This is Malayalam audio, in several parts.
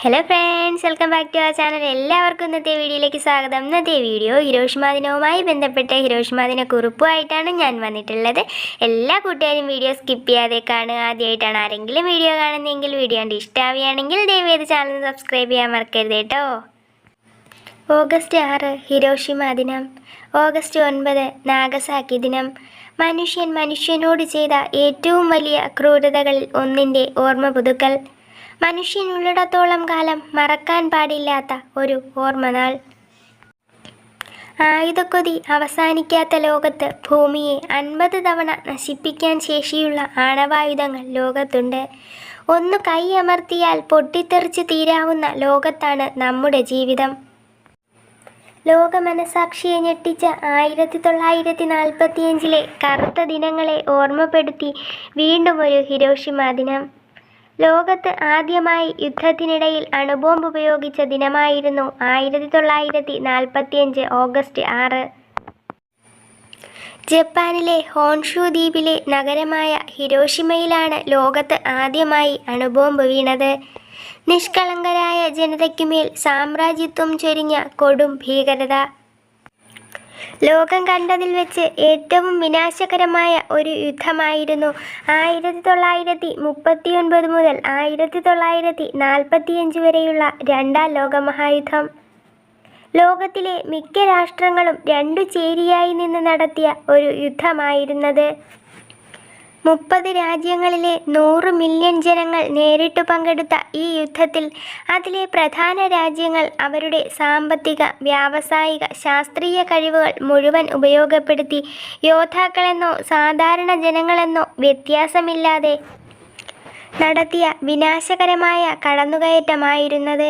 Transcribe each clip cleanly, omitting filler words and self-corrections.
Hello friends, welcome back to our channel. എല്ലാവർക്കും ഇന്നത്തെ വീഡിയോയിലേക്ക് സ്വാഗതം. ഇന്നത്തെ വീഡിയോ ഹിരോഷിമ ദിനവുമായി ബന്ധപ്പെട്ട ഹിരോഷിമ ദിന കുറിപ്പുമായിട്ടാണ് ഞാൻ വന്നിട്ടുള്ളത്. എല്ലാ കൂട്ടുകാരും വീഡിയോ സ്കിപ്പ് ചെയ്യാതെ കാണുക. ആദ്യമായിട്ടാണ് ആരെങ്കിലും വീഡിയോ കാണുന്നതെങ്കിൽ വീഡിയോ കണ്ട് ഇഷ്ടമാവുകയാണെങ്കിൽ ദയവേത് ചാനൽ സബ്സ്ക്രൈബ് ചെയ്യാൻ മറക്കരുത് കേട്ടോ. ഓഗസ്റ്റ് 6 ഹിരോഷിമ ദിനം. ഓഗസ്റ്റ് 9 നാഗസാക്കി ദിനം. മനുഷ്യൻ മനുഷ്യനോട് ചെയ്ത ഏറ്റവും വലിയ ക്രൂരതകളിൽ ഒന്നിൻ്റെ ഓർമ്മ പുതുക്കൽ. മനുഷ്യനുള്ളിടത്തോളം കാലം മറക്കാൻ പാടില്ലാത്ത ഒരു ഓർമ്മനാൾ. ആയുധക്കൊതി അവസാനിക്കാത്ത ലോകത്ത് ഭൂമിയെ 50 തവണ നശിപ്പിക്കാൻ ശേഷിയുള്ള ആണവായുധങ്ങൾ ലോകത്തുണ്ട്. ഒന്ന് കൈയമർത്തിയാൽ പൊട്ടിത്തെറിച്ച് തീരാവുന്ന ലോകത്താണ് നമ്മുടെ ജീവിതം. ലോക മനസാക്ഷിയെ ഞെട്ടിച്ച 1945 കറുത്ത ദിനങ്ങളെ ഓർമ്മപ്പെടുത്തി വീണ്ടും ഒരു ഹിരോഷിമ ദിനം. ലോകത്ത് ആദ്യമായി യുദ്ധത്തിനിടയിൽ അണുബോംബ് ഉപയോഗിച്ച ദിനമായിരുന്നു 1945 ഓഗസ്റ്റ് 6. ജപ്പാനിലെ ഹോൺഷു ദ്വീപിലെ നഗരമായ ഹിരോഷിമയിലാണ് ലോകത്ത് ആദ്യമായി അണുബോംബ് വീണത്. നിഷ്കളങ്കരായ ജനതയ്ക്കുമേൽ സാമ്രാജ്യത്വം ചൊരിഞ്ഞ കൊടും ഭീകരത. ലോകം കണ്ടതിൽ വെച്ച് ഏറ്റവും വിനാശകരമായ ഒരു യുദ്ധമായിരുന്നു 1939 മുതൽ 1945 വരെയുള്ള രണ്ടാം ലോകമഹായുദ്ധം. ലോകത്തിലെ മിക്ക രാഷ്ട്രങ്ങളും രണ്ടു ചേരിയായി നിന്ന് നടത്തിയ ഒരു യുദ്ധമായിരുന്നത്. 30 രാജ്യങ്ങളിലെ 100 മില്യൺ ജനങ്ങൾ നേരിട്ട് പങ്കെടുത്ത ഈ യുദ്ധത്തിൽ അതിലെ പ്രധാന രാജ്യങ്ങൾ അവരുടെ സാമ്പത്തിക, വ്യാവസായിക, ശാസ്ത്രീയ കഴിവുകൾ മുഴുവൻ ഉപയോഗപ്പെടുത്തി യോദ്ധാക്കളെന്നോ സാധാരണ ജനങ്ങളെന്നോ വ്യത്യാസമില്ലാതെ നടത്തിയ വിനാശകരമായ കടന്നുകയറ്റമായിരുന്നത്.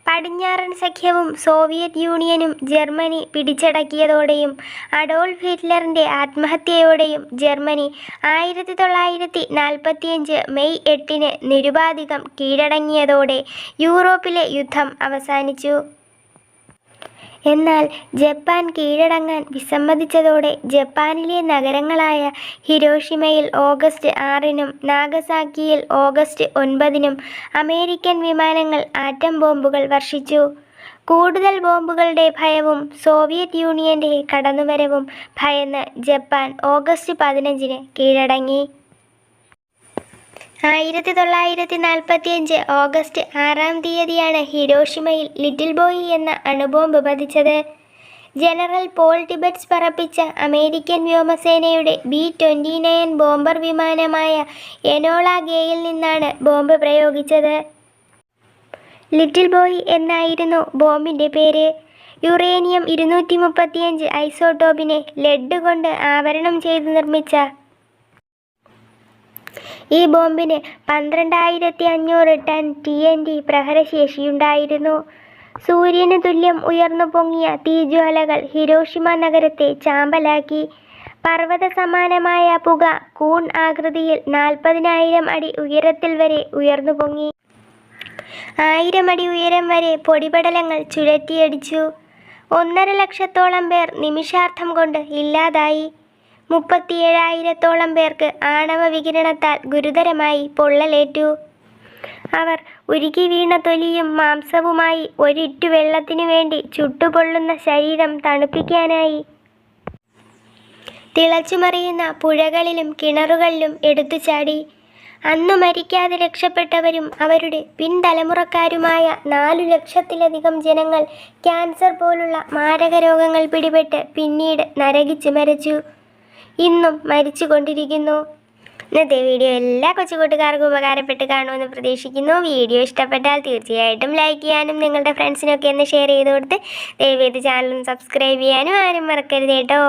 പടിഞ്ഞാറൻ സഖ്യവും സോവിയറ്റ് യൂണിയനും ജർമ്മനി പിടിച്ചടക്കിയതോടെയും അഡോൾഫ് ഹിറ്റ്ലറിൻ്റെ ആത്മഹത്യയോടെയും ജർമ്മനി 1945 മെയ് 8 നിരുപാധികം കീഴടങ്ങിയതോടെ യൂറോപ്പിലെ യുദ്ധം അവസാനിച്ചു. എന്നാൽ ജപ്പാൻ കീഴടങ്ങാൻ വിസമ്മതിച്ചതോടെ ജപ്പാനിലെ നഗരങ്ങളായ ഹിരോഷിമയിൽ ഓഗസ്റ്റ് 6 നാഗസാക്കിയിൽ ഓഗസ്റ്റ് 9 അമേരിക്കൻ വിമാനങ്ങൾ ആറ്റം ബോംബുകൾ വർഷിച്ചു. കൂടുതൽ ബോംബുകളുടെ ഭയവും സോവിയറ്റ് യൂണിയൻ്റെ കടന്നുവരവും ഭയന്ന് ജപ്പാൻ ഓഗസ്റ്റ് 15 കീഴടങ്ങി. 1945 ഓഗസ്റ്റ് 6 ഹിരോഷിമയിൽ ലിറ്റിൽ ബോയ് എന്ന അണുബോംബ് പതിച്ചത്. ജനറൽ പോൾ ടിബറ്റ്സ് പറപ്പിച്ച അമേരിക്കൻ വ്യോമസേനയുടെ B-29 ബോംബർ വിമാനമായ എനോള ഗേയിൽ നിന്നാണ് ബോംബ് പ്രയോഗിച്ചത്. ലിറ്റിൽ ബോയ് എന്നായിരുന്നു ബോംബിൻ്റെ പേര്. യുറേനിയം 235 ഐസോട്ടോപ്പിനെ ലെഡ് കൊണ്ട് ആവരണം ചെയ്ത് നിർമ്മിച്ച ഈ ബോംബിന് 12,500 ടൺ TNT പ്രഹരശേഷിയുണ്ടായിരുന്നു. സൂര്യന് തുല്യം ഉയർന്നു പൊങ്ങിയ തീജ്വാലകൾ ഹിരോഷിമ നഗരത്തെ ചാമ്പലാക്കി. പർവ്വത സമാനമായ പുക കൂൺ ആകൃതിയിൽ 40,000 അടി ഉയരത്തിൽ വരെ ഉയർന്നു പൊങ്ങി. 1000 അടി ഉയരം വരെ പൊടിപടലങ്ങൾ ചുഴറ്റിയടിച്ചു. 1.5 ലക്ഷത്തോളം പേർ നിമിഷാർദ്ധം കൊണ്ട് ഇല്ലാതായി. 37,000-ഓളം പേർക്ക് ആണവ വികിരണത്താൽ ഗുരുതരമായി പൊള്ളലേറ്റു. അവർ ഉരുകി വീണ തൊലിയും മാംസവുമായി ഒരിറ്റു വെള്ളത്തിനു വേണ്ടി ചുട്ടുപൊള്ളുന്ന ശരീരം തണുപ്പിക്കാനായി തിളച്ചുമറിയുന്ന പുഴകളിലും കിണറുകളിലും എടുത്തുചാടി. അന്നു മരിക്കാതെ രക്ഷപ്പെട്ടവരും അവരുടെ പിൻതലമുറക്കാരുമായ 4 ലക്ഷത്തിലധികം ജനങ്ങൾ ക്യാൻസർ പോലുള്ള മാരക രോഗങ്ങൾ പിടിപെട്ട് പിന്നീട് നരകിച്ചു മരിച്ചു. ഇന്നും മരിച്ചു കൊണ്ടിരിക്കുന്നു. ഇന്നത്തെ വീഡിയോ എല്ലാ കൊച്ചുകൂട്ടുകാർക്കും ഉപകാരപ്പെട്ട് കാണുമെന്ന് പ്രതീക്ഷിക്കുന്നു. വീഡിയോ ഇഷ്ടപ്പെട്ടാൽ തീർച്ചയായിട്ടും ലൈക്ക് ചെയ്യാനും നിങ്ങളുടെ ഫ്രണ്ട്സിനൊക്കെ ഒന്ന് ഷെയർ ചെയ്ത് കൊടുത്ത് ദയവേത് ചാനലും സബ്സ്ക്രൈബ് ചെയ്യാനും ആരും മറക്കരുത് കേട്ടോ.